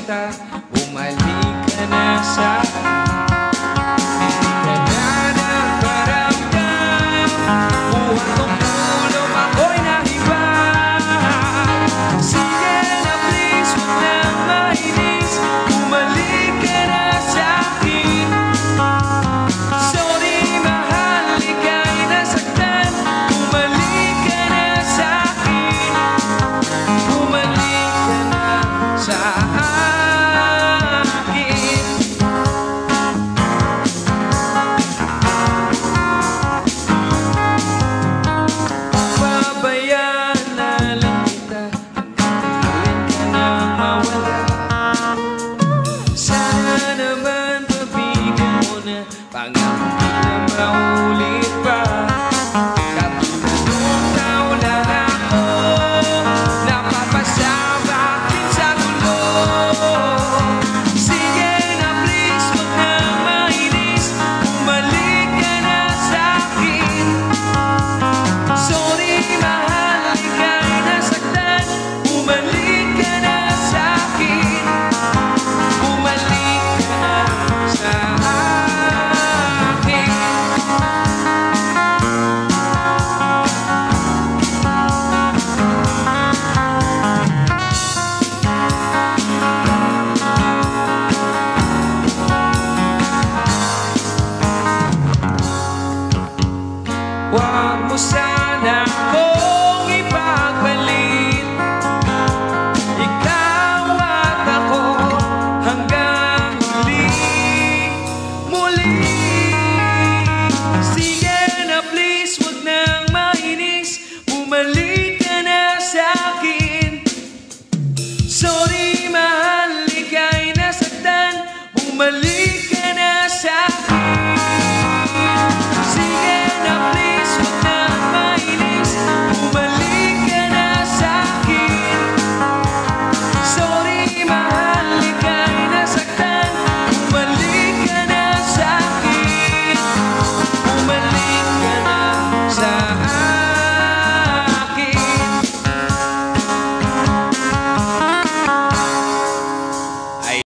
kita, bumalik ka na sa hindi ka na nagparamdam. Buhat ng pulong ako'y nahiba. Sige na please, huwag nang mainis, bumalik ka na sa'kin. Sorry mahal, ika'y nasaktan, bumalik ka na sa'kin. Bumalik ka na sa'kin. Pabayaan na lang kita, hanggang ka na mawala. Sana naman pagbigyan mo na, pangako di na maulit pa. Katulad nung taon lang ako, napapasabakin sa gulo. Sige na please, huwag nang mainis, bumalik ka na sa'kin. Sorry mahal, ika'y nasaktan, bumalik ka na sa'kin. Bumalik ka na sa'kin. Huwag mo sana akong ipagpalit, ikaw at ako hanggang muli. Sige na please, huwag nang mainis, bumalik ka na sa'kin. Sorry mahal, ika'y nasaktan, bumalik